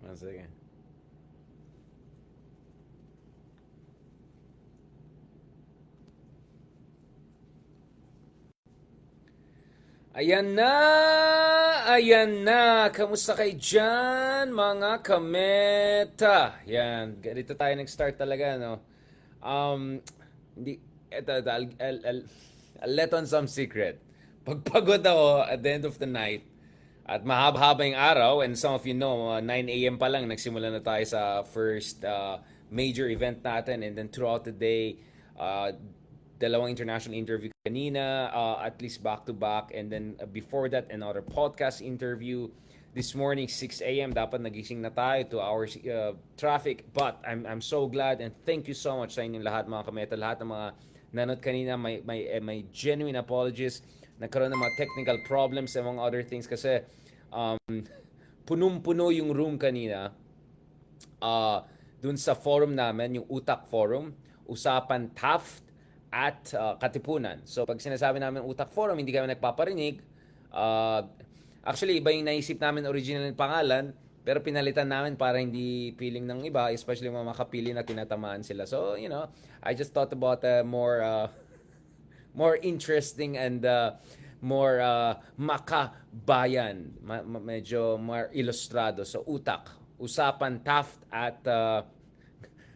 One second. Ayan na! Ayan na! Kamusta kayo dyan, mga kameta? Yan, ganito tayo nag-start talaga, no? Um, hindi, eto, I'll let on some secret. Pagpagod ako at the end of the night, at mahaba yung araw, and some of you know, 9 a.m. pa lang, nagsimula na tayo sa first major event natin, and then throughout the day, uh, dalawang international interview kanina, at least back to back, and then before that, another podcast interview. This morning, 6 a.m., dapat nagising na tayo, 2 hours traffic, but I'm so glad, and thank you so much sa inyong lahat, mga kameta, lahat ng mga nanot kanina, may genuine apologies. Nagkaroon ng mga technical problems among other things kasi um, punong-puno yung room kanina, dun sa forum namin, yung Utak Forum, usapan Taft at Katipunan. So pag sinasabi namin Utak Forum, hindi kami nagpaparinig. Uh, Actually, iba yung naisip namin original ng pangalan, pero pinalitan namin para hindi feeling ng iba, especially mga makapili na tinatamaan sila. So, I just thought about more interesting and more makabayan, medyo more ilustrado. So, Utak, usapan Taft at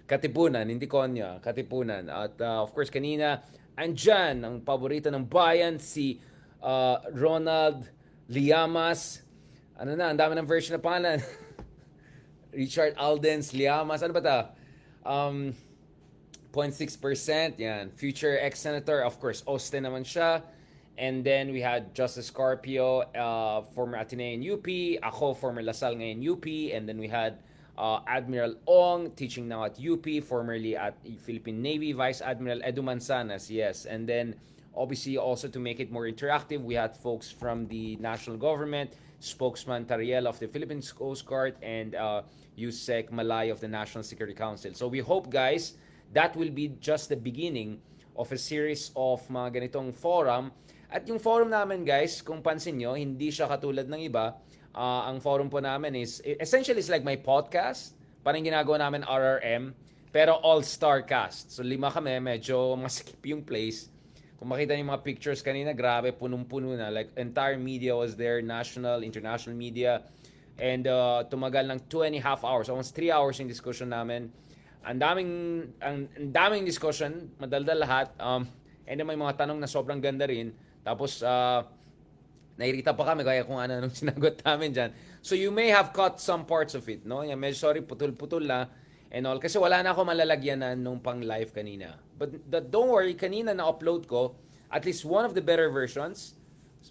Katipunan, hindi Konya, Katipunan. At of course, kanina, andyan ang paborito ng bayan, si Ronald Liamas. Ano na, ang dami ng version na pangalan. Richard Aldens Liamas. Ano ba ta? 0.6%. Yan. Future ex-senator, of course, Austin naman siya. And then we had Justice Scarpio, former Atenean UP. Ako, former Lasal ngayon UP. And then we had Admiral Ong, teaching now at UP, formerly at Philippine Navy. Vice Admiral Edu Manzanas, yes. And then, obviously, also to make it more interactive, we had folks from the national government, spokesman Tariel of the Philippines Coast Guard, and Yusek Malay of the National Security Council. So we hope, guys, that will be just the beginning of a series of mga ganitong forum. At yung forum namin, guys, kung pansin nyo, hindi siya katulad ng iba. Ang forum po namin is, essentially, it's like my podcast. Parang ginagawa namin RRM, pero all-star cast. So, 5 kami, medyo maskip yung place. Kung makita niyo mga pictures kanina, grabe, punong-puno na. Like, entire media was there, national, international media. And tumagal ng 2.5 hours, almost 3 hours yung discussion namin. Ang daming discussion, madaldal lahat. And then may mga tanong na sobrang ganda rin. Tapos, nairita pa kami kaya kung ano nung sinagot namin dyan. So you may have caught some parts of it, no? Yan, medyo sorry, putol-putol na and all. Kasi wala na ako malalagyanan nung pang live kanina. But don't worry, kanina na-upload ko at least one of the better versions.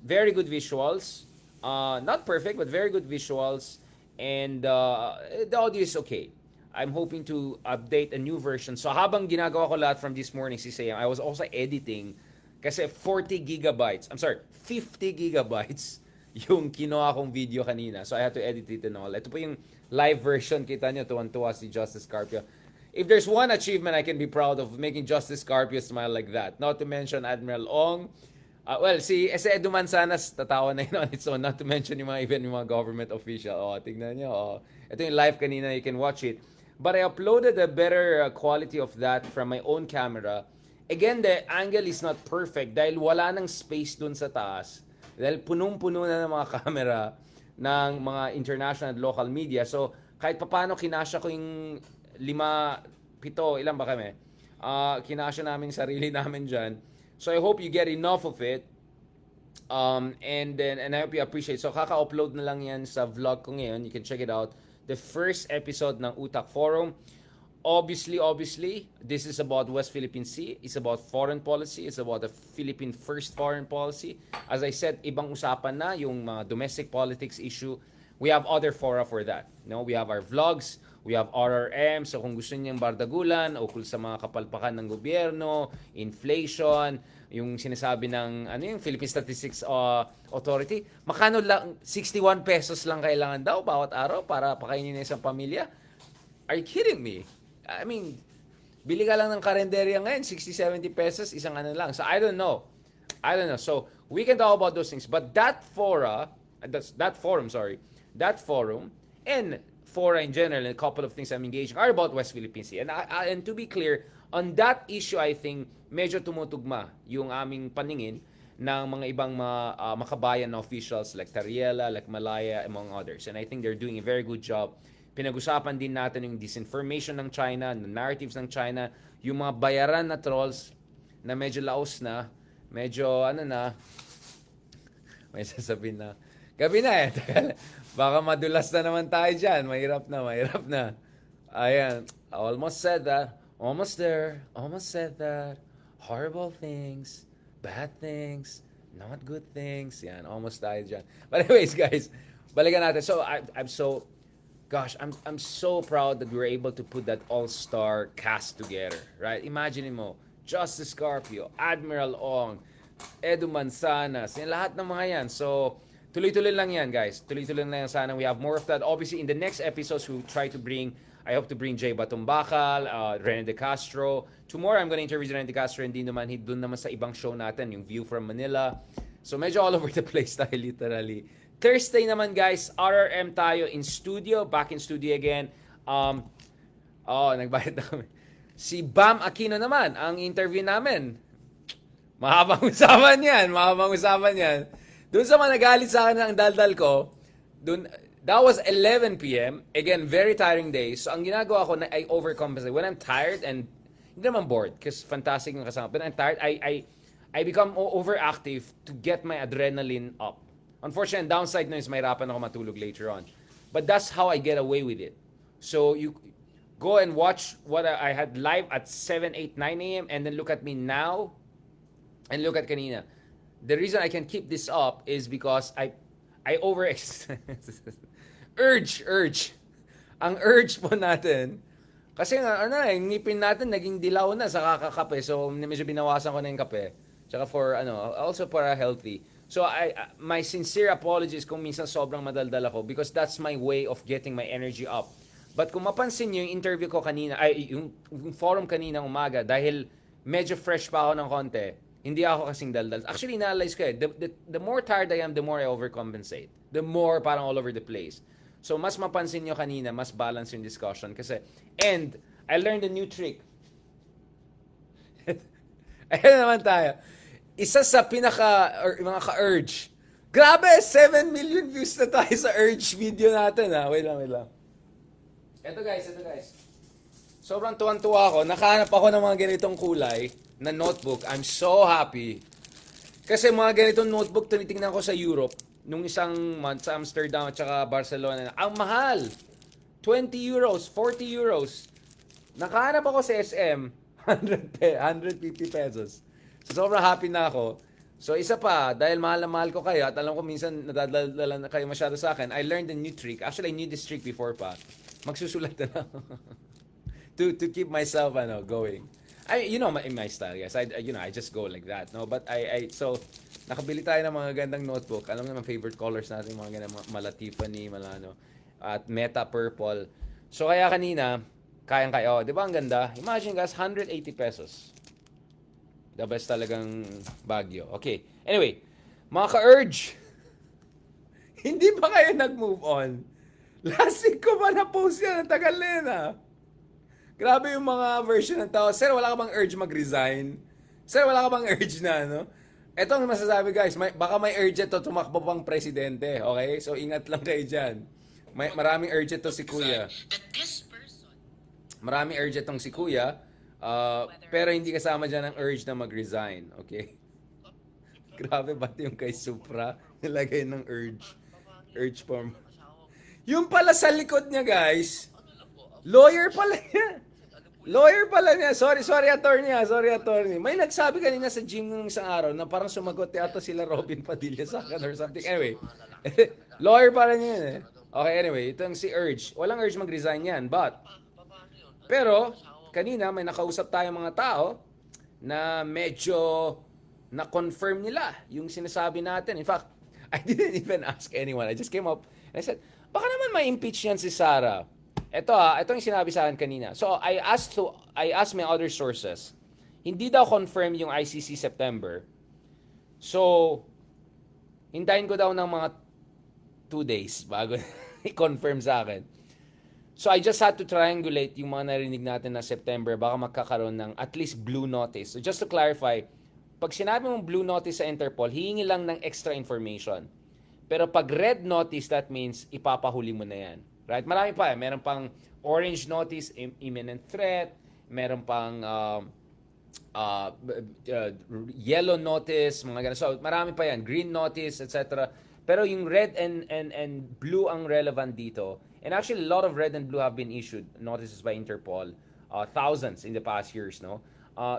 Very good visuals. Not perfect, but very good visuals. And the audio is okay. I'm hoping to update a new version. So habang ginagawa ko lahat from this morning, 6 a.m., I was also editing kasi 40 gigabytes, I'm sorry, 50 gigabytes yung kinuha kong video kanina. So I had to edit it and all. Ito po yung live version. Kita nyo, tuwan-tuwa si Justice Carpio. If there's one achievement I can be proud of, making Justice Carpio smile like that. Not to mention Admiral Ong. Si Edu Manzanas, tatawa na yun on its own. Not to mention even yung mga government official. Tingnan nyo. Ito yung live kanina. You can watch it. But I uploaded a better quality of that from my own camera. Again, the angle is not perfect dahil wala nang space dun sa taas. Dahil punong-puno na ng mga camera ng mga international and local media. So, kahit paano kinasya ko yung 5, 7, ilan ba kami? Kinasya namin sarili namin dyan. So, I hope you get enough of it. And I hope you appreciate. So, kaka-upload na lang yan sa vlog ko ngayon. You can check it out. The first episode ng Utak Forum. Obviously, this is about West Philippine Sea. It's about foreign policy. It's about the Philippine first foreign policy. As I said, ibang usapan na yung mga domestic politics issue. We have other fora for that. We have our vlogs, we have RRM. So kung gusto niyang bardagulan, ukol sa mga kapalpakan ng gobyerno, inflation, yung sinasabi ng yung Philippine Statistics Authority, makano lang 61 pesos lang kailangan daw bawat araw para pakainin ng isang pamilya? Are you kidding me? I mean, bili ka lang ng karenderya ngayon, 60, 70 pesos, isang ano lang. So, I don't know. So, we can talk about those things. But that forum and fora in general, and a couple of things I'm engaging are about West Philippine Sea. And to be clear, on that issue, I think medyo tumutugma yung aming paningin ng mga ibang makabayan na officials like Tariela, like Malaya, among others. And I think they're doing a very good job. Pinag-usapan din natin yung disinformation ng China, the narratives ng China, yung mga bayaran na trolls na medyo laos na, medyo may sasabihin na, gabi na eh. Baka madulas na naman tayo dyan. Mahirap na. Ayan, almost said that. Almost there. Almost said that. Horrible things. Bad things. Not good things. Yan, almost tayo dyan. But anyways, guys, balikan natin. So, I'm so, gosh, I'm so proud that we were able to put that all-star cast together. Right? Imagine mo, Justice Carpio, Admiral Ong, Edu Manzanas, yung lahat ng mga yan. So, tuloy-tuloy lang yan, guys. Tuloy-tuloy lang yan sana. We have more of that. Obviously, in the next episodes, we'll try to bring, I hope to bring Jay Batumbakal, Rene De Castro. Tomorrow, I'm gonna interview Rene De Castro. Hindi naman, doon naman sa ibang show natin, yung View from Manila. So, medyo all over the place tayo, literally. Thursday naman, guys, RRM tayo in studio. Back in studio again. Nagbayad na kami. Si Bam Aquino naman, ang interview namin. Mahabang usapan yan. Doon sa mga nagalit sa akin ng daldal ko, that was 11 p.m. Again, very tiring day. So, ang ginagawa ko, I overcompensate. When I'm tired and, hindi naman bored, because fantastic yung kasama. But I'm tired, I become overactive to get my adrenaline up. Unfortunately, ang downside na is mahirapan ako matulog later on. But that's how I get away with it. So, you go and watch what I had live at 7, 8, 9 a.m. and then look at me now and look at kanina. The reason I can keep this up is because I urge. Ang urge po natin, kasi yung ngipin natin naging dilaw na sa kakakape. So, medyo binawasan ko na yung kape. Tsaka also for healthy. So, my sincere apologies kung minsan sobrang madaldal ako because that's my way of getting my energy up. But kung mapansin niyo yung interview ko kanina, yung forum kanina umaga, dahil medyo fresh pa ako ng konti, hindi ako kasing daldal. Actually, na-realize ko the more tired I am, the more I overcompensate. The more parang all over the place. So, mas mapansin nyo kanina, mas balance yung discussion. Kasi, and, I learned a new trick. Ayan naman tayo. Isa sa mga ka-urge. Grabe, 7 million views na tayo sa urge video natin, ha? Wait lang. Ito guys. Sobrang tuwan-tuwa ako. Nakahanap ako ng mga ganitong kulay na notebook. I'm so happy. Kasi mga ganitong notebook tinitingnan ko sa Europe nung isang month sa Amsterdam at saka Barcelona. Ang mahal. 20 euros, 40 euros. Nakahanap ako sa SM, 150 pesos. So, sobrang happy na ako. So, isa pa, dahil mahal na mahal ko kayo at alam ko minsan nadadala na kayo masyado sa akin, I learned a new trick. Actually, I knew this trick before pa. Magsusulat na lang. to keep myself going. In my style, yes. I just go like that, no? But so nakabili tayo ng mga gandang notebook. Alam mo naman favorite colors natin, mga ganang mala Tiffany, at Meta purple. So kaya kanina, kayang-kaya, 'di ba ang ganda? Imagine guys, 180 pesos. The best talagang Baguio. Okay. Anyway, mga ka-urge. Hindi ba kayo nag-move on? Last week ko pa na-post yan. Ang tagal na yan, Grabe yung mga version ng tao. Sir, wala ka bang urge mag-resign? Sir, wala ka bang urge na, Ito ang masasabi, guys. Baka may urge ito tumakbo pang presidente. Okay? So, ingat lang kayo dyan. Maraming urge ito si Kuya. Maraming urge itong si Kuya. Pero hindi kasama dyan ang urge na mag-resign. Okay? Grabe, ba't yung kay Supra? Nilagay ng urge. Urge form. Yung pala sa likod niya, guys. Lawyer pala niya. Sorry, attorney. May nagsabi kanina sa gym ng isang araw na parang sumagot yata sila Robin Padilla sa akin or something. Anyway, lawyer pala niya yun, Okay, anyway, itong si Urge. Walang urge mag-resign yan, pero, kanina may nakausap tayong mga tao na medyo na-confirm nila yung sinasabi natin. In fact, I didn't even ask anyone. I just came up and I said, baka naman ma-impeach yan si Sara. Ito yung sinabi sa akin kanina. So, I asked my other sources. Hindi daw confirm yung ICC September. So, hintayin ko daw ng mga 2 days bago i-confirm sa akin. So I just had to triangulate yung mga narinig natin na September, baka magkakaroon ng at least blue notice. So just to clarify, pag sinabi mong blue notice sa Interpol, hihingi lang ng extra information. Pero pag red notice, that means ipapahuli mo na yan. Right? Marami pa eh. Meron pang orange notice, imminent threat. Meron pang uh, yellow notice, mga ganun. So marami pa yan. Green notice, etc. Pero yung red and blue ang relevant dito. And actually, a lot of red and blue have been issued notices by Interpol. Thousands in the past years, no?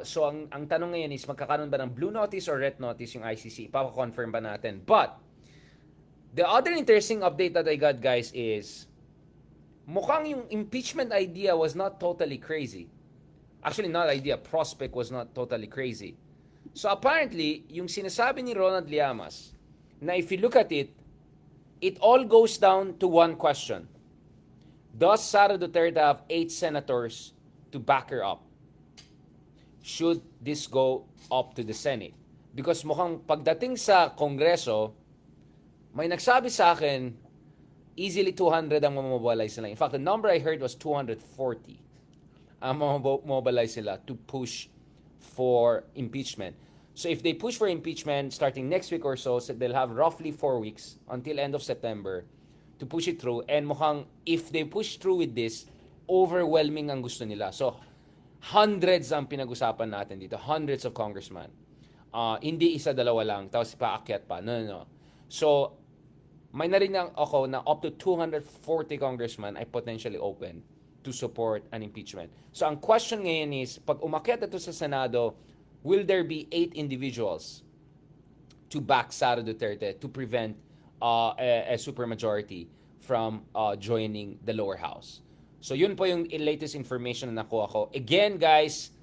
So ang tanong ngayon is magkakaroon ba ng blue notice or red notice yung ICC? Ipapa-confirm ba natin? But the other interesting update that I got, guys, is mukhang yung impeachment idea was not totally crazy. Actually, not idea, prospect was not totally crazy. So apparently, yung sinasabi ni Ronald Llamas, na if you look at it, it all goes down to one question. Does Sara Duterte have 8 senators to back her up? Should this go up to the Senate? Because mukhang pagdating sa Kongreso, may nagsabi sa akin, easily 200 ang mamobilize nila. In fact, the number I heard was 240 ang mamobilize nila to push for impeachment. So if they push for impeachment starting next week or so they'll have roughly 4 weeks until end of September to push it through. And mukhang if they push through with this, overwhelming ang gusto nila. So hundreds ang pinag-usapan natin dito. Hundreds of congressmen. Hindi isa, dalawa lang. Tapos paakyat pa. No. So, may narinig ako na up to 240 congressmen ay potentially open to support an impeachment. So, ang question ngayon is, pag umakyat ito sa Senado, will there be 8 individuals to back Sara Duterte to prevent a supermajority from joining the lower house? So yun po yung latest information na nakuha ko. Again, guys,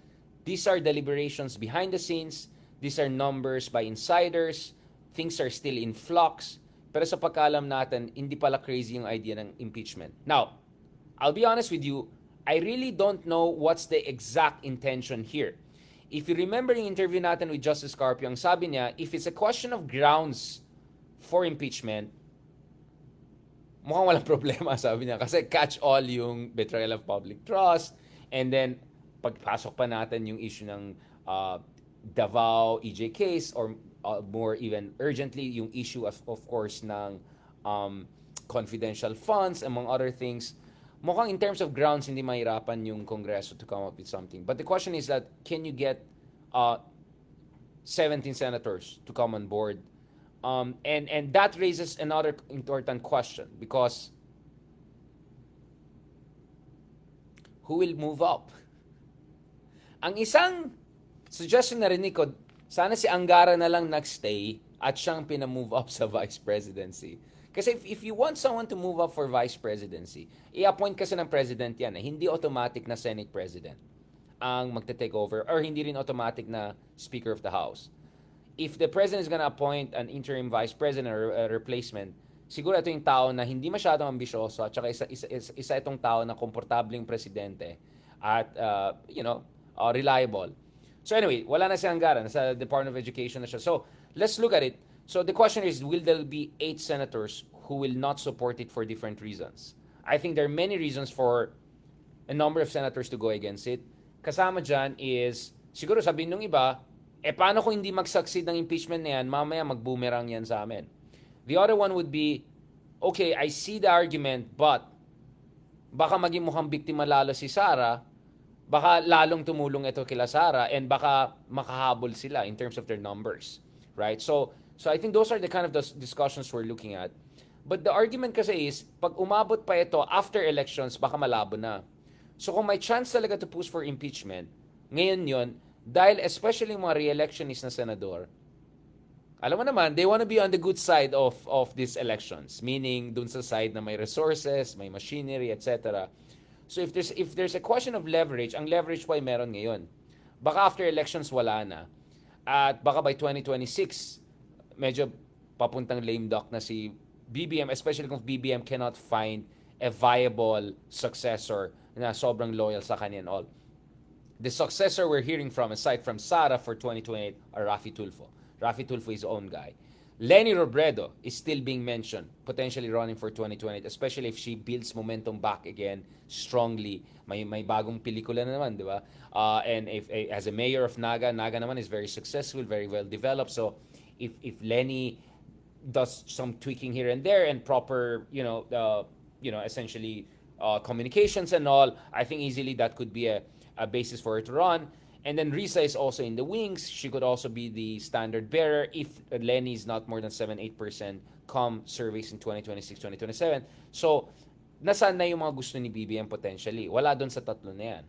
these are deliberations behind the scenes. These are numbers by insiders. Things are still in flux. Pero sa pagkaalam natin, hindi pala crazy yung idea ng impeachment. Now, I'll be honest with you, I really don't know what's the exact intention here. If you remember yung interview natin with Justice Carpio, ang sabi niya, if it's a question of grounds for impeachment, mukhang walang problema, sabi niya. Kasi catch all yung betrayal of public trust. And then, pagpasok pa natin yung issue ng Davao EJ case or more even urgently, yung issue of course ng confidential funds, among other things. Mukhang in terms of grounds, hindi mahirapan yung Kongreso to come up with something. But the question is that, can you get 17 senators to come on board? And that raises another important question because who will move up? Ang isang suggestion na rinig ko, sana si Angara na lang nagstay at siyang pinamove up sa vice presidency. Kasi if you want someone to move up for vice presidency, i-appoint kasi ng president yan. Hindi automatic na Senate president ang magte-take over or hindi rin automatic na Speaker of the House. If the president is gonna appoint an interim vice president or a replacement, siguro ito yung tao na hindi masyadong ambisyoso at saka isa itong tao na komportableng presidente at reliable. So anyway, wala na si Angara, nasa Department of Education na siya. So let's look at it. So the question is, will there be 8 senators who will not support it for different reasons? I think there are many reasons for a number of senators to go against it. Kasama dyan is, siguro sabihin nung iba, paano kung hindi mag-succeed ng impeachment na yan, mamaya mag-boomerang yan sa amin. The other one would be, okay, I see the argument, but baka maging mukhang biktima lalo si Sara, baka lalong tumulong ito kila Sara, and baka makahabol sila in terms of their numbers. Right? So I think those are the kind of discussions we're looking at. But the argument kasi is, pag umabot pa ito after elections, baka malabo na. So kung may chance talaga to push for impeachment, ngayon yon, dahil especially mga re-electionist na senador, alam mo naman, they want to be on the good side of these elections. Meaning, dun sa side na may resources, may machinery, etc. So if there's a question of leverage, ang leverage pa ay meron ngayon. Baka after elections, wala na. At baka by 2026, medyo papuntang lame duck na si BBM, especially kung BBM cannot find a viable successor na sobrang loyal sa kanya and all. The successor we're hearing from, aside from Sara for 2028, are Raffy Tulfo. Raffy Tulfo is his own guy. Lenny Robredo is still being mentioned, potentially running for 2020, especially if she builds momentum back again strongly. May bagong pelikula na naman, di ba? And if as a mayor of Naga, Naga naman is very successful, very well developed. So if Lenny does some tweaking here and there and proper, essentially communications and all, I think easily that could be a basis for her to run. And then Risa is also in the wings. She could also be the standard bearer if Lenny is not more than 7-8% come surveys in 2026, 2027. So, nasaan na yung mga gusto ni BBM potentially? Wala doon sa tatlo na yan.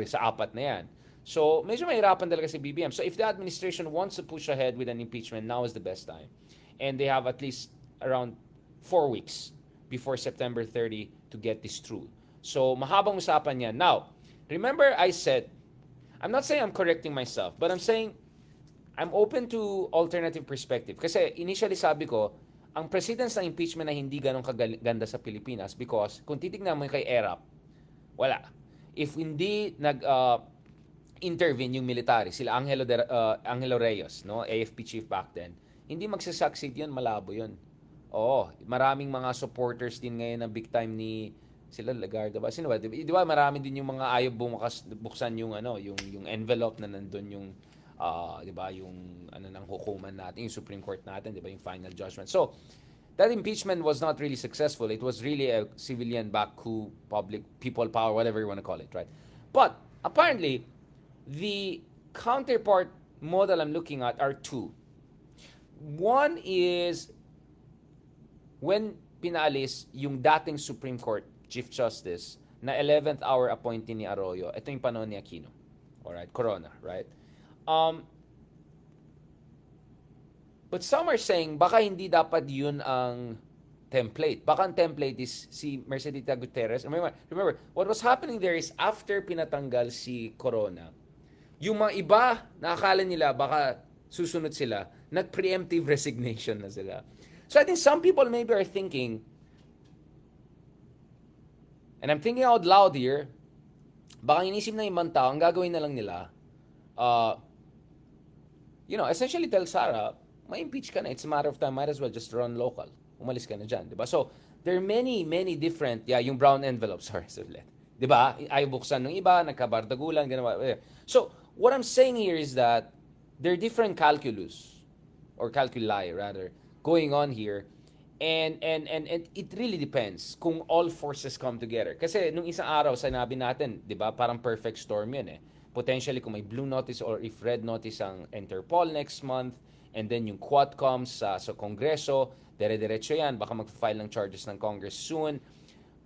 Sa apat na yan. So, medyo mahirapan talaga si BBM. So, if the administration wants to push ahead with an impeachment, now is the best time. And they have at least around 4 weeks before September 30 to get this through. So, mahabang usapan yan. Now, remember I said, I'm not saying I'm correcting myself, but I'm saying I'm open to alternative perspective. Kasi initially sabi ko, ang precedence ng impeachment na hindi ganun kaganda sa Pilipinas because kung titignan mo kay ERAP, wala. If hindi intervene yung military, sila Angelo Reyes, no, AFP chief back then, hindi magsasucceed yun, malabo yun. Oo, maraming mga supporters din ngayon na big time ni sila Lagarde ba? Sino ba? Di ba marami din yung mga ayaw buksan yung yung envelope na nandun yung di ba yung ng hukuman natin, yung Supreme Court natin, di ba yung final judgment. So, that impeachment was not really successful. It was really a civilian back coup, public people power, whatever you want to call it, right? But apparently, the counterpart model I'm looking at are two. One is when pinaalis yung dating Supreme Court Chief Justice na 11th hour appointee ni Arroyo. Ito yung panahon ni Aquino. Alright, Corona, right? But some are saying baka hindi dapat yun ang template. Baka ang template is si Mercedita Gutierrez. Remember, what was happening there is after pinatanggal si Corona, yung mga iba na akala nila baka susunod sila, nag-preemptive resignation na sila. So I think some people maybe are thinking, and I'm thinking out loud here, baka inisip na ibang tao, ang gagawin na lang nila, essentially tell Sara, ma-impeach ka na, it's a matter of time, might as well just run local. Umalis ka na dyan, di ba? So, there are many different, yung brown envelopes, sorry, di ba? Ayaw buksan ng iba, nagkabardagulan, ganawa. So, what I'm saying here is that there are different calculus, or calculi rather, going on here. And it really depends kung all forces come together. Kasi nung isang araw, sinabi natin, di ba, parang perfect storm yun eh. Potentially kung may blue notice or if red notice ang Interpol next month, and then yung Quadcoms sa Kongreso, dire-diretso yan, baka mag-file ng charges ng Congress soon.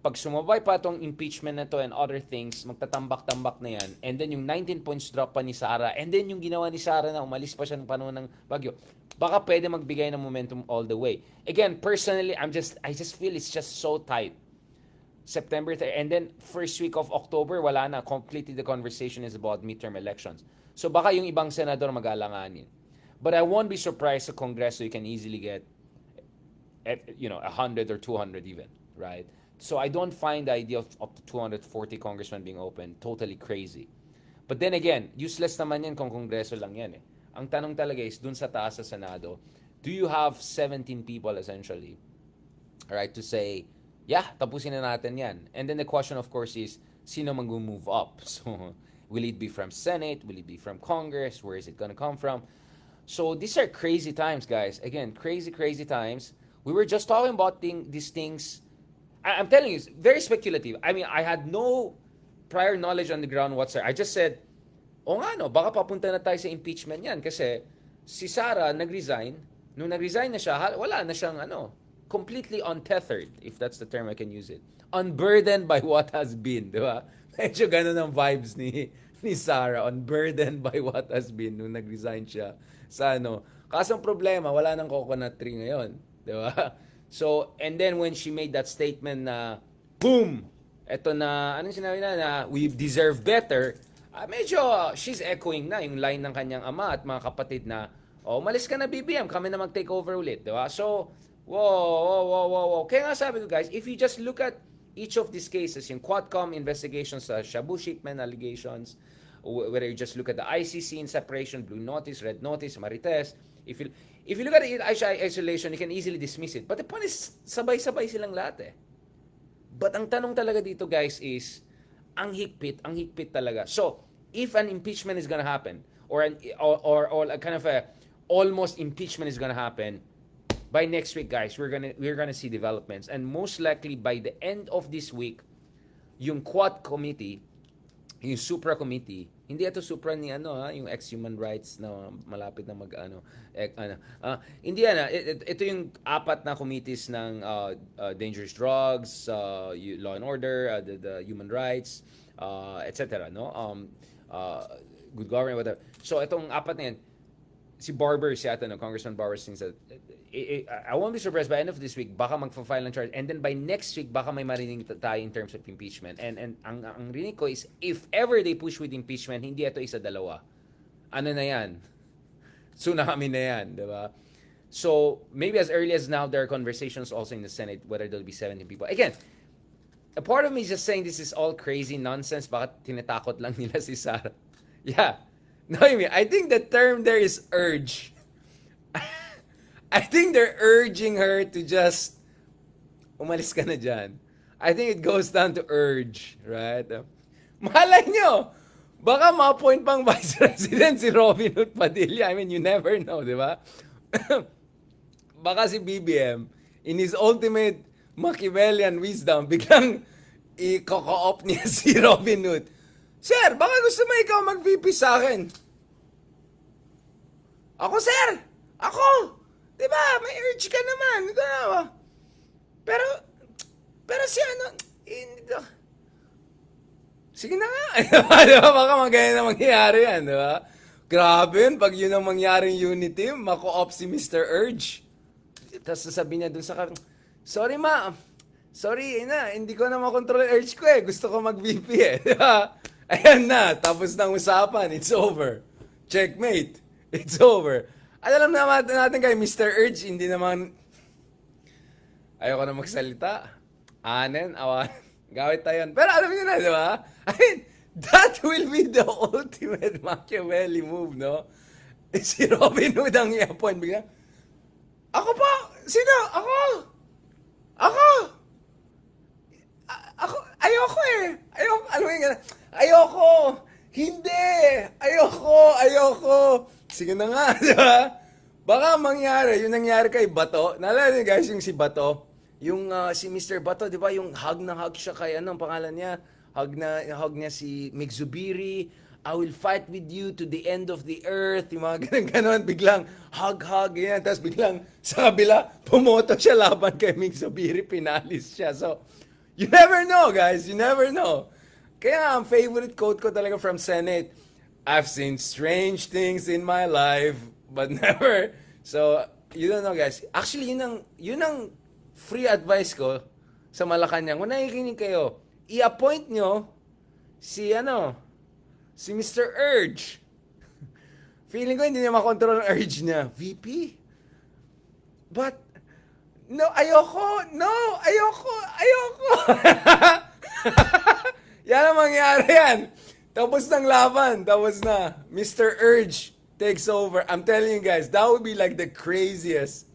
Pag sumabay pa itong impeachment na to and other things, magtatambak-tambak na yan. And then yung 19 points drop pa ni Sara, and then yung ginawa ni Sara na umalis pa siya ng panahon ng bagyo, baka pwede magbigay ng momentum all the way. Again, personally, I just feel it's just so tight. September 3rd, and then first week of October, wala na. Completely the conversation is about midterm elections. So baka yung ibang senador mag-alanganin. But I won't be surprised sa Kongreso you can easily get 100 or 200 even, right? So I don't find the idea of up to 240 congressmen being open totally crazy. But then again, useless naman yan kung Kongreso lang yan eh. Ang tanong talaga is, dun sa taas sa Senado, do you have 17 people essentially, right, to say, yeah, tapusin na natin yan. And then the question of course is, sino mag-move up? So, will it be from Senate? Will it be from Congress? Where is it gonna come from? So, these are crazy times, guys. Again, crazy times. We were just talking about these things. I'm telling you, it's very speculative. I mean, I had no prior knowledge on the ground whatsoever. I just said, baka papunta na tayo sa impeachment yan. Kasi si Sara nag-resign. Nung nag-resign na siya, wala na siyang completely untethered, if that's the term I can use it. Unburdened by what has been, di ba? Medyo ganun ang vibes ni Sara. Unburdened by what has been nung nag-resign siya sa Kaso ang problema, wala nang coconut tree ngayon. Di ba? So, and then when she made that statement na, boom! Eto na, anong sinabi na we deserve better, medyo she's echoing na yung line ng kanyang ama at mga kapatid na, umalis ka na BBM, kami na mag-take over ulit, di ba? So, whoa. Kaya nga sabi ko guys, if you just look at each of these cases, yung Quadcom investigations sa Shabu shipment allegations, whether you just look at the ICC in separation, blue notice, red notice, Marites, if you look at it isolation, you can easily dismiss it. But the point is, sabay-sabay silang lahat eh. But ang tanong talaga dito guys is, ang higpit talaga. So, if an impeachment is gonna happen, or a kind of a almost impeachment is gonna happen, by next week guys, we're gonna see developments. And most likely by the end of this week, yung Quad Committee, yung Supra Committee, hindi ito Supra ni yung ex-human rights na malapit na hindi ito yung apat na committees ng dangerous drugs, law and order, the human rights, etc. No, good government, whatever. So itong apat na yan, si Barber, Congressman Barber thinks that I won't be surprised by end of this week baka magfa-file ng charge, and then by next week baka may marinig tayo in terms of impeachment. And ang rinig ko is, if ever they push with impeachment, hindi ito isa dalawa. Ano na yan? Tsunami na yan, di ba? So maybe as early as now, there are conversations also in the Senate whether there'll be 17 people. Again, a part of me is just saying this is all crazy nonsense. Bakit tinatakot lang nila si Sara? Yeah. No, I think the term there is urge. I think they're urging her to just umalis ka na dyan. I think it goes down to urge, right? Malay nyo, baka ma-appoint pang Vice President si Robin Hood Padilla. I mean, you never know, di ba? Baka si BBM, in his ultimate Machiavellian wisdom, biglang i-co-op niya si Robin Hood. Sir, baka gusto mo ikaw mag-VP sa akin? Ako, sir! Ako! Diba? May urge ka naman. Pero si sige na nga. Diba? Baka magaya na mangyayari yan, diba? Grabe yun. Pag yun ang mangyaring unity, mako-op si Mr. Urge. Tapos sasabihin niya dun sa sorry ma. Sorry, hindi ko na makontrol yung urge ko eh. Gusto ko mag-VP eh. Diba? Ayan na. Tapos ng usapan. It's over. Checkmate. It's over. At alam natin kay Mr. Urge, hindi naman, ayoko na magsalita. Awan. Gawit tayo. Pero alam niyo na, di ba? I mean, that will be the ultimate Machiavelli move, no? Si Robin Hood ang i-appoint. Bigla, ako po! Sino? Ako! Ayoko eh! Ayoko! Hindi! Ayoko! Sige na nga, di ba? Baka mangyari, yung nangyari kay Bato. Naalala niyo guys, yung si Bato, yung si Mr. Bato, di ba? Yung hug na hug siya kay ang pangalan niya? Hug niya si Mig Zubiri. I will fight with you to the end of the earth. Yung mga ganon, biglang hug, yan. Tapos biglang sa kabila, pumoto siya laban kay Mig Zubiri, pinalis siya. So, you never know guys, you never know. Kaya ang favorite quote ko talaga from Senate, I've seen strange things in my life, but never. So, you don't know guys. Actually, yun ang free advice ko sa Malacanang. Kung nakikinig kayo, i-appoint nyo si Mr. Urge. Feeling ko hindi niya makontrol ang urge niya. VP? But, ayoko. Yan ang mangyari yan. Tapos ng laban. Tapos na. Mr. Urge takes over. I'm telling you guys, that would be like the craziest.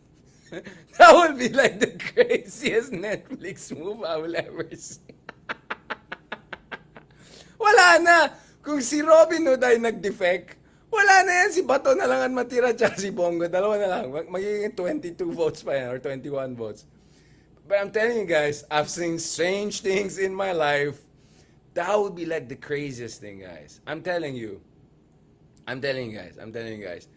That would be like the craziest Netflix move I will ever see. Wala na. Kung si Robin Hood ay nag-defect, wala na yan. Si Bato na lang ang matira tsaka si Bongo. Dalawa na lang. Magiging 22 votes pa yan or 21 votes. But I'm telling you guys, I've seen strange things in my life. That would be like the craziest thing, guys. I'm telling you guys.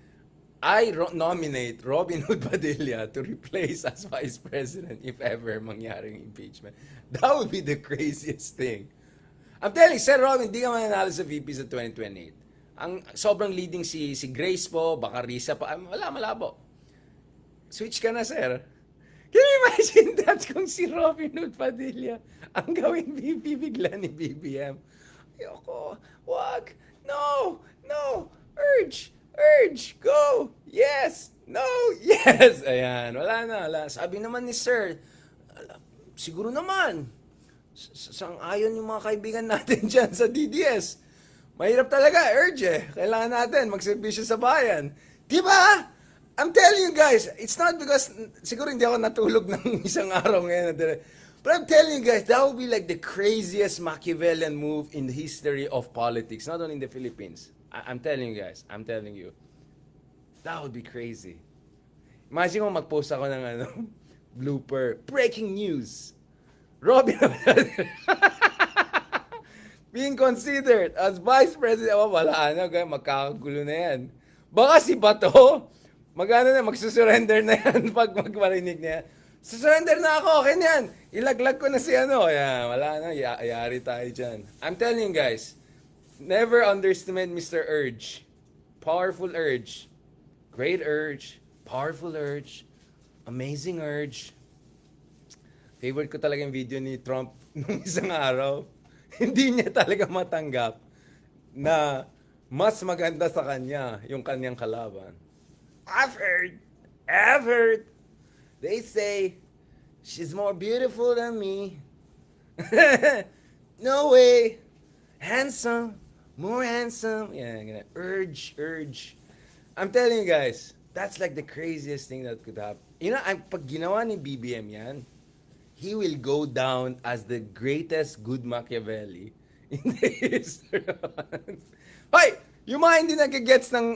I nominate Robin Hood Padilla to replace as Vice President if ever mangyaring impeachment. That would be the craziest thing. I'm telling you, Sir Robin, hindi ka mananalo sa VP sa 2028. Ang sobrang leading si Grace po, baka Risa pa. Wala, malabo. Switch ka na, sir. Can you imagine that kung si Robin Hood Padilla ang gawing VP bigla ni BBM? Ayoko. Wag. No. Urge. Go. Yes. No. Yes. Ayan. Wala na. Sabi naman ni sir, siguro naman, sang-ayon yung mga kaibigan natin dyan sa DDS. Mahirap talaga, urge eh. Kailangan natin magserbisyo sa bayan. Di ba? I'm telling you guys, it's not because siguro hindi ako natulog ng isang araw ngayon. But I'm telling you guys, that would be like the craziest Machiavellian move in the history of politics, not only in the Philippines. I'm telling you guys, I'm telling you. That would be crazy. Imagine kung mag-post ako ng blooper. Breaking news. Robin being considered as Vice President. Wala magkakagulo na yan. Baka si Bato, magsusurrender na yan pag magmarinig na yan. Susurrender na ako, okay na yan. Ilaglag ko na si Yan, wala na, yari tayo dyan. I'm telling you guys, never underestimate Mr. Urge. Powerful urge. Great urge. Powerful urge. Amazing urge. Favorite ko talaga yung video ni Trump nung isang araw. Hindi niya talaga matanggap na mas maganda sa kanya yung kanyang kalaban. I've heard. They say, she's more beautiful than me. No way. Handsome. More handsome. Yeah, urge. I'm telling you guys, that's like the craziest thing that could happen. You know, pag ginawa ni BBM yan, he will go down as the greatest good Machiavelli in the history. Hoy! Yung mga hindi nag-gets ng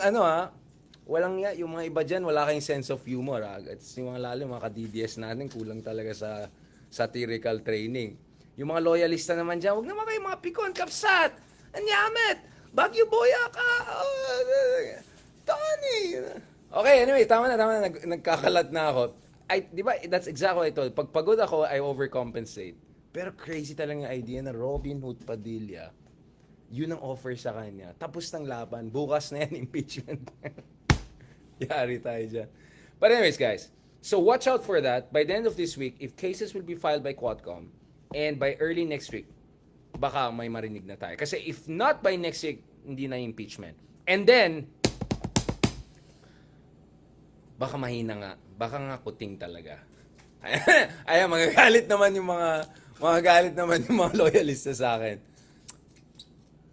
walang yung mga iba dyan, wala kayong sense of humor. It's yung mga lalo, mga ka-DDS natin, kulang talaga sa satirical training. Yung mga loyalista naman dyan, huwag naman kayo mga pikon, kapsat, anyamit, Bagyo Boya ka, Tony. Okay, anyway, tama na, nagkakalat na ako. Di ba, that's exactly what I told. Pag pagod ako, I overcompensate. Pero crazy talaga yung idea na Robin Hood Padilla, yun ang offer sa kanya. Tapos ng laban, bukas na yan, impeachment. Yari tayo dyan. But anyways, guys, so watch out for that. By the end of this week, if cases will be filed by Quadcom, and by early next week, baka may marinig na tayo. Kasi if not by next week, hindi na impeachment. And then, baka mahina nga. Baka nga kuting talaga. Ayan, magagalit naman yung mga loyalista sa akin.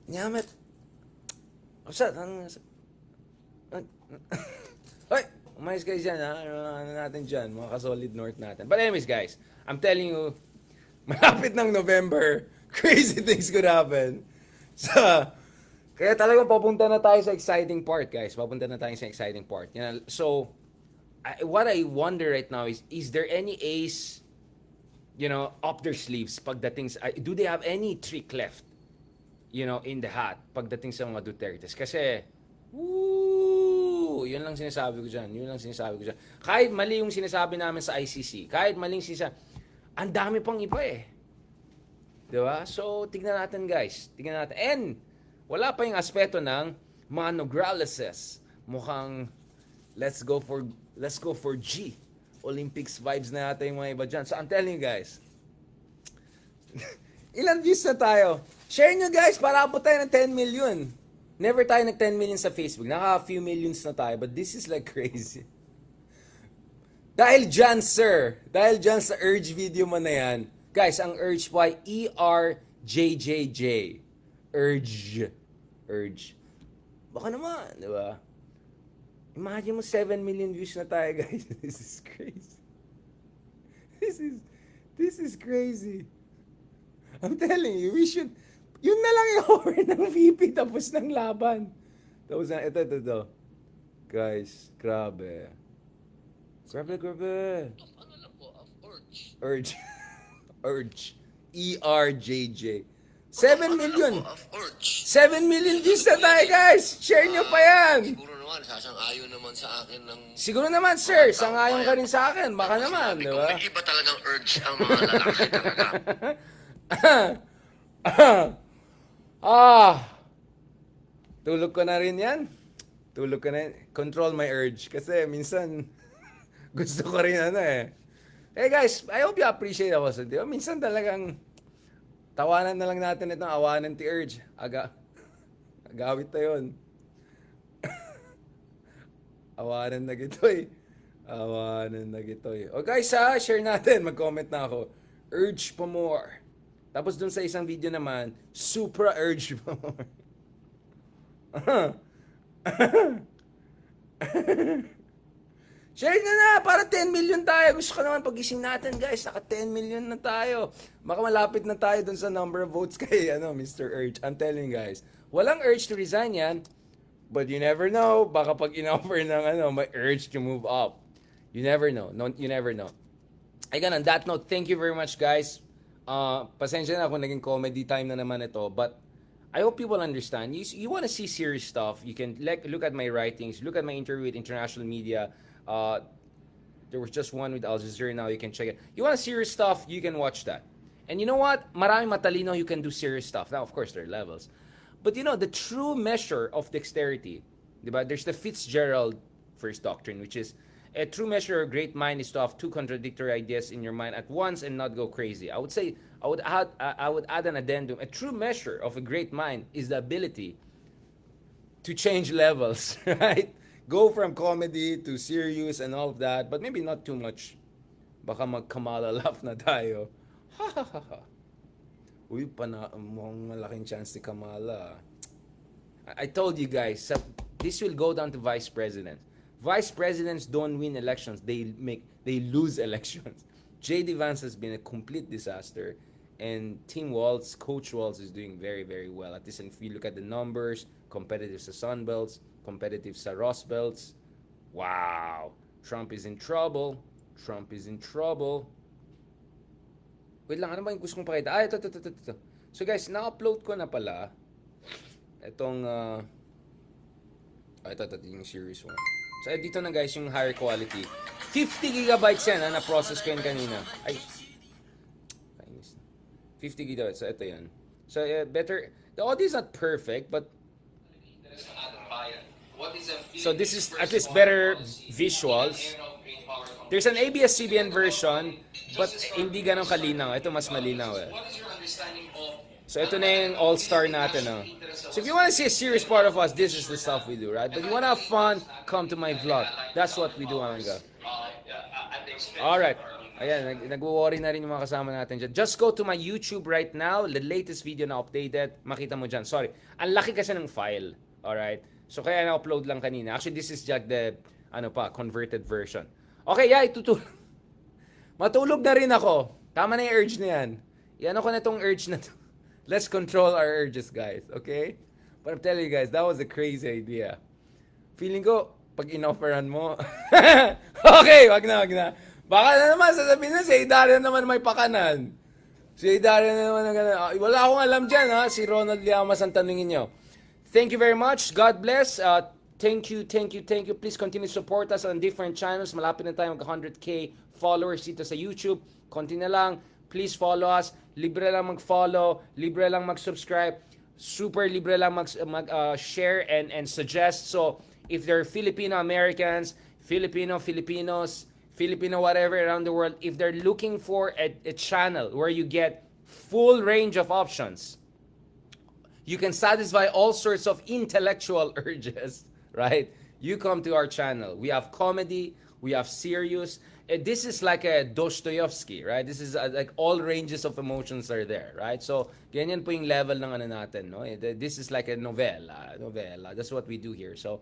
Nyamet. Upsat. Hoy, umayos kayo dyan, ha? Ano natin dyan, mga ka-solid north natin. But anyways, guys, I'm telling you, malapit ng November, crazy things could happen. Kaya talagang papunta na tayo sa exciting part, guys. Papunta na tayo sa exciting part. So, what I wonder right now is there any ace, up their sleeves pagdating sa, do they have any trick left, in the hat pagdating sa mga Dutertes? Kasi, yun lang sinasabi ko dyan. Kahit mali yung sinasabi namin sa ICC, kahit maling ang dami pang iba eh. Diba? So, tignan natin guys. And, wala pa yung aspeto ng mga Nograleses. Mukhang, let's go for G. Olympics vibes na yata yung mga iba dyan. So, I'm telling you guys, ilan views na tayo? Share nyo guys, para abot tayo ng 10 million. Never tayo nag 10 million sa Facebook. Naka-few millions na tayo. But this is like crazy. Dahil dyan, sir. Dahil dyan sa Urge video mo na yan. Guys, ang Urge po ay ERJJJ. Urge. Baka naman, di ba? Imagine mo 7 million views na tayo, guys. This is crazy. This is crazy. I'm telling you, we should, yun na lang yung over ng VP tapos ng laban. Tapos na, ito. Guys, grabe. Ano lang po, of Urge. Urge. ERJJ. 7 million. Of Urge. 7 million views na tayo, guys. Share nyo pa yan. Siguro naman, sasang-ayon naman sa akin ng... Siguro naman, sir. Sangayon ka rin sa akin. Baka naman, di ba? May iba talagang urge ang mga lalaki talaga. Tulog ko na rin yan. Control my urge. Kasi minsan, gusto ko rin Hey guys, I hope you appreciate ako. So, di ba? Minsan talagang, tawanan na lang natin itong awanan ti urge. Agawit na yun. Awanan na gitoy. O guys share natin. Mag-comment na ako. Urge pa more. Tapos dun sa isang video naman, supra urge pa more. Share nyo na para 10 million tayo. Gusto ko naman pagising natin, guys. Naka 10 million na tayo. Baka malapit na tayo dun sa number of votes kay Mr. Urge. I'm telling you guys, walang urge to resign yan. But you never know. Baka pag in-offer ng may urge to move up. You never know. No, you never know. Again, on that note, thank you very much, guys. Pasensya na kung naging comedy time na naman ito. But I hope people understand. You want to see serious stuff. You can look at my writings. Look at my interview with international media. There was just one with Al Jazeera now. You can check it. You want serious stuff, you can watch that. And you know what? Maraming matalino who can do serious stuff. Now, of course, there are levels. But the true measure of dexterity, diba? There's the Fitzgerald first doctrine, which is a true measure of a great mind is to have two contradictory ideas in your mind at once and not go crazy. I would add an addendum. A true measure of a great mind is the ability to change levels, right? Go from comedy to serious and all of that, but maybe not too much. Baka mag-Kamala laugh na tayo. Ha ha ha ha. Uy, mukhang malaking chance ni Kamala. I told you guys, this will go down to vice presidents. Vice presidents don't win elections, they lose elections. J.D. Vance has been a complete disaster, and Team Walz, Coach Walz is doing very, very well. At least if you look at the numbers, competitive sa Sun Belts, competitive sa Rust Belts. Wow. Trump is in trouble. Trump is in trouble. Wait lang, ano ba yung gusto kong pakita? Ito. So guys, na-upload ko na pala itong ito yung series 1. So dito na guys yung higher quality. 50 gigabytes yan, na-process ko yun kanina. Ay. 50 gigabytes. So ito yan. So better, the audio is not perfect, but so this is at least better visuals. There's an ABS-CBN version, but hindi ganun kalinaw. Ito mas malinaw eh. So ito na yung all-star natin. Oh. So if you want to see a serious part of us, this is the stuff we do, right? But you want to have fun, come to my vlog. That's what we do, Anga. Alright. Ayan, nag-worry na rin yung mga kasama natin dyan. Just go to my YouTube right now. The latest video na updated. Makita mo dyan. Sorry. Ang laki kasi ng file. Alright. So kaya na-upload lang kanina. Actually, this is just the converted version. Okay, yeah, itutulog. Matulog na rin ako. Tama na yung urge na yan. Yan ako na itong urge na to. Let's control our urges, guys. Okay? But I'm telling you guys, that was a crazy idea. Feeling ko, pag in-offeran mo. Okay, wag na. Baka na naman, sasabihin na, si Darian naman may pakanan. Si Darian naman, wala akong alam dyan, ha? Si Ronald Llamas ang tanungin nyo. Thank you very much. God bless. Thank you. Please continue to support us on different channels. Malapit na tayo mag 100k followers dito sa YouTube. Continue lang. Please follow us. Libre lang mag-follow. Libre lang mag-subscribe. Super libre lang mag-share and suggest. So, if they're Filipino-Americans, Filipinos, Filipino whatever around the world, if they're looking for a channel where you get full range of options, you can satisfy all sorts of intellectual urges, right? You come to our channel. We have comedy, we have serious. This is like a Dostoevsky, right? This is like all ranges of emotions are there, right? So, ganyan po yung level ng natin, no? This is like a novela. That's what we do here. So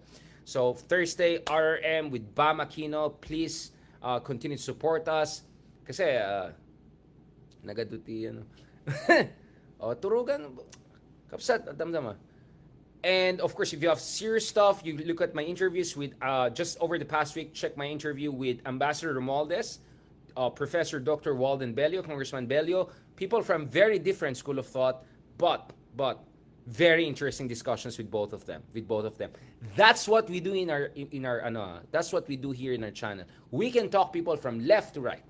Thursday, RRM with Bam Aquino. Please continue to support us. Kasi, nagaduti, turugan, kapsat, damdama. And of course, if you have serious stuff, you look at my interviews with, just over the past week, check my interview with Ambassador Romualdez, Professor Dr. Walden Bello, Congressman Bello, people from very different school of thought, but very interesting discussions with both of them. That's what we do that's what we do here in our channel. We can talk people from left to right,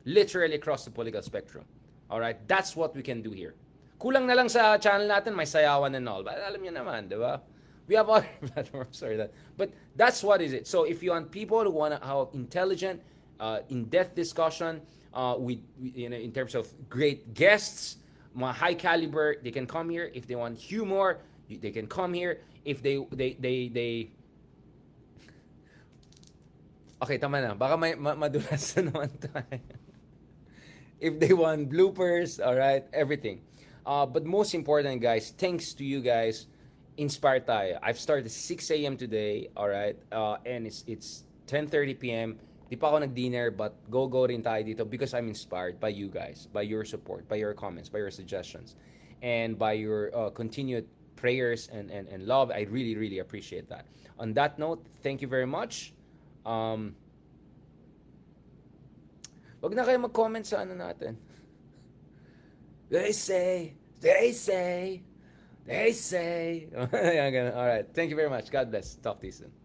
literally across the political spectrum. All right, that's what we can do here. Kulang na lang sa channel natin, may sayawan and all. But alam niyo naman, di ba? We have other platforms, but that's what is it. So if you want people who want to have intelligent, in-depth discussion, in terms of great guests, mga high caliber, they can come here. If they want humor, they can come here. If they okay, tama na. Baka madulas na naman tayo. If they want bloopers, all right, everything. But most important, guys, thanks to you guys, inspired tayo. I've started 6 a.m. today, all right, and it's 10:30 p.m. Di pa ako nag-dinner, but go rin tayo dito because I'm inspired by you guys, by your support, by your comments, by your suggestions, and by your continued prayers and love. I really, really appreciate that. On that note, thank you very much. Wag na kayo mag-comment sa ano natin. They say. Ayan, ganun. Alright. Thank you very much. God bless. Talk to you soon.